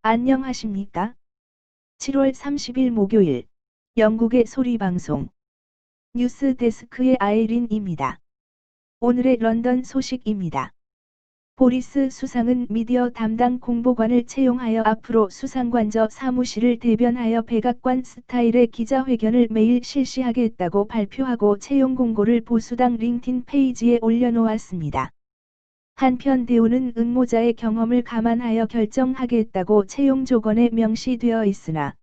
안녕하십니까? 7월 30일 목요일 영국의 소리방송 뉴스 데스크의 아이린입니다. 오늘의 런던 소식입니다. 보리스 수상은 미디어 담당 공보관을 채용하여 앞으로 수상관저 사무실을 대변하여 백악관 스타일의 기자회견을 매일 실시하겠다고 발표하고 채용 공고를 보수당 링틴 페이지에 올려놓았습니다. 한편 대우는 응모자의 경험을 감안하여 결정하겠다고 채용 조건에 명시되어 있으나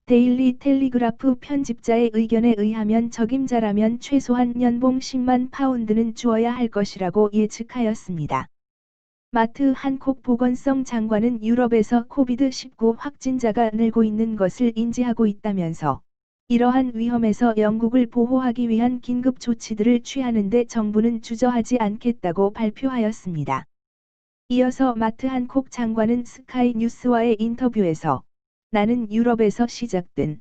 데일리 텔리그라프 편집자의 의견에 의하면 적임자라면 최소한 연봉 10만 파운드는 주어야 할 것이라고 예측하였습니다. 마트 한콕 보건성 장관은 유럽에서 코비드-19 확진자가 늘고 있는 것을 인지하고 있다면서 이러한 위험에서 영국을 보호하기 위한 긴급 조치들을 취하는 데 정부는 주저하지 않겠다고 발표하였습니다. 이어서 마트 한콕 장관은 스카이 뉴스와의 인터뷰에서 나는 유럽에서 시작된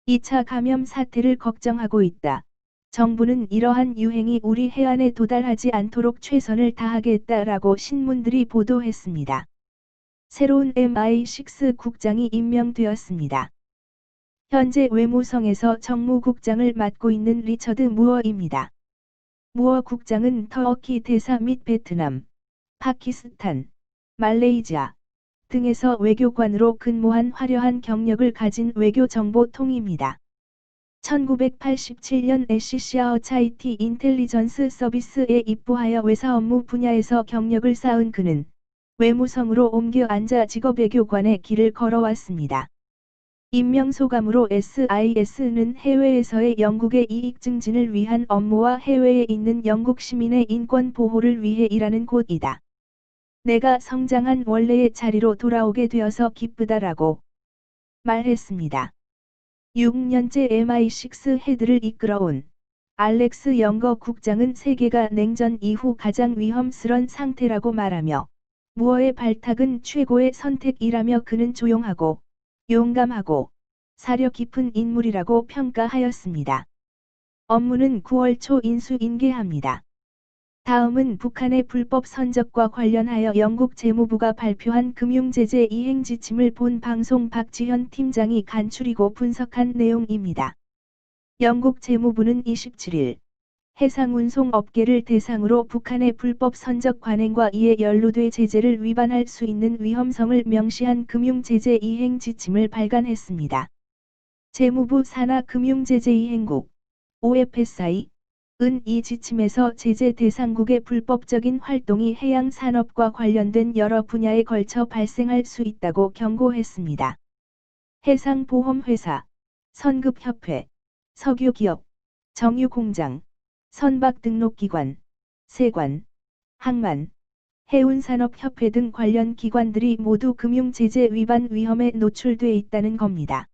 2차 감염 사태를 걱정하고 있다. 정부는 이러한 유행이 우리 해안에 도달하지 않도록 최선을 다하겠다라고 신문들이 보도했습니다. 새로운 MI6 국장이 임명되었습니다. 현재 외무성에서 정무국장을 맡고 있는 리처드 무어입니다. 무어 국장은 터키 대사 및 베트남, 파키스탄, 말레이시아 등에서 외교관으로 근무한 화려한 경력을 가진 외교정보통입니다. 1987년 SCC와 차이티 인텔리전스 서비스에 입부하여 외사 업무 분야에서 경력을 쌓은 그는 외무성으로 옮겨 앉아 직업외교관의 길을 걸어왔습니다. 임명소감으로 SIS는 해외에서의 영국의 이익 증진을 위한 업무와 해외에 있는 영국 시민의 인권 보호를 위해 일하는 곳이다. 내가 성장한 원래의 자리로 돌아오게 되어서 기쁘다라고 말했습니다. 6년째 MI6 헤드를 이끌어온 알렉스 영거 국장은 세계가 냉전 이후 가장 위험스런 상태라고 말하며 무어의 발탁은 최고의 선택이라며 그는 조용하고 용감하고 사려 깊은 인물이라고 평가하였습니다. 업무는 9월 초 인수인계합니다. 다음은 북한의 불법 선적과 관련하여 영국 재무부가 발표한 금융제재 이행 지침을 본 방송 박지현 팀장이 간추리고 분석한 내용입니다. 영국 재무부는 27일 해상운송 업계를 대상으로 북한의 불법 선적 관행과 이에 연루돼 제재를 위반할 수 있는 위험성을 명시한 금융제재 이행 지침을 발간했습니다. 재무부 산하금융제재이행국 OFSI 은 이 지침에서 제재 대상국의 불법적인 활동이 해양 산업과 관련된 여러 분야에 걸쳐 발생할 수 있다고 경고했습니다. 해상보험회사, 선급협회, 석유기업, 정유공장, 선박등록기관, 세관, 항만, 해운산업협회 등 관련 기관들이 모두 금융제재 위반 위험에 노출돼 있다는 겁니다.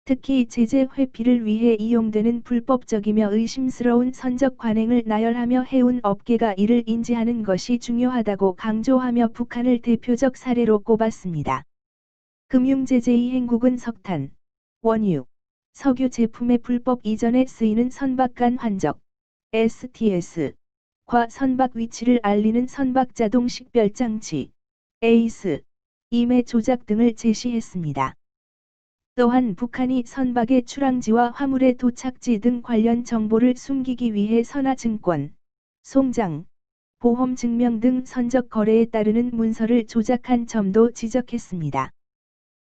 특히 제재 회피를 위해 이용되는 불법적이며 의심스러운 선적 관행을 나열하며 해운 업계가 이를 인지하는 것이 중요하다고 강조하며 북한을 대표적 사례로 꼽았습니다. 금융제재 이행국은 석탄, 원유, 석유 제품의 불법 이전에 쓰이는 선박 간 환적, STS,과 선박 위치를 알리는 선박 자동 식별 장치, ACE, 임의 조작 등을 제시했습니다. 또한 북한이 선박의 출항지와 화물의 도착지 등 관련 정보를 숨기기 위해 선화증권, 송장, 보험증명 등 선적 거래에 따르는 문서를 조작한 점도 지적했습니다.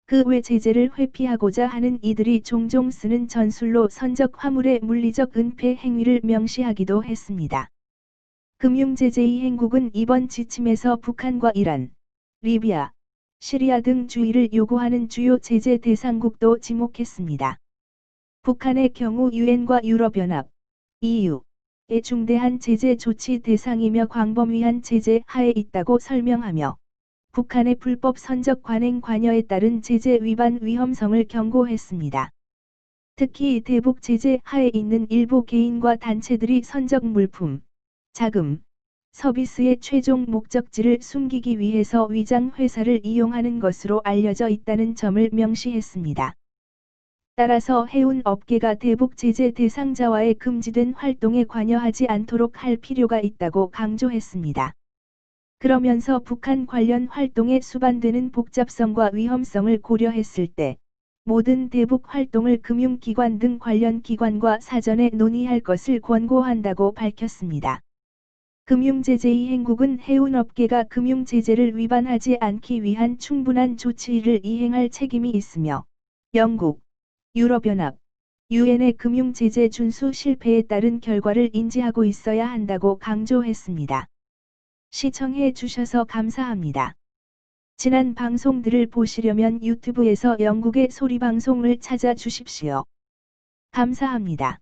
그 외 제재를 회피하고자 하는 이들이 종종 쓰는 전술로 선적 화물의 물리적 은폐 행위를 명시하기도 했습니다. 금융제재 이행국은 이번 지침에서 북한과 이란, 리비아, 시리아 등 주의를 요구하는 주요 제재 대상국도 지목했습니다. 북한의 경우 유엔과 유럽연합, EU의 중대한 제재 조치 대상이며 광범위한 제재 하에 있다고 설명하며 북한의 불법 선적 관행 관여에 따른 제재 위반 위험성을 경고했습니다. 특히 대북 제재 하에 있는 일부 개인과 단체들이 선적 물품, 자금, 서비스의 최종 목적지를 숨기기 위해서 위장 회사를 이용하는 것으로 알려져 있다는 점을 명시했습니다. 따라서 해운 업계가 대북 제재 대상자와의 금지된 활동에 관여하지 않도록 할 필요가 있다고 강조했습니다. 그러면서 북한 관련 활동에 수반되는 복잡성과 위험성을 고려했을 때 모든 대북 활동을 금융기관 등 관련 기관과 사전에 논의할 것을 권고한다고 밝혔습니다. 금융제재 이행국은 해운업계가 금융제재를 위반하지 않기 위한 충분한 조치를 이행할 책임이 있으며 영국, 유럽연합, 유엔의 금융제재 준수 실패에 따른 결과를 인지하고 있어야 한다고 강조했습니다. 시청해 주셔서 감사합니다. 지난 방송들을 보시려면 유튜브에서 영국의 소리방송을 찾아주십시오. 감사합니다.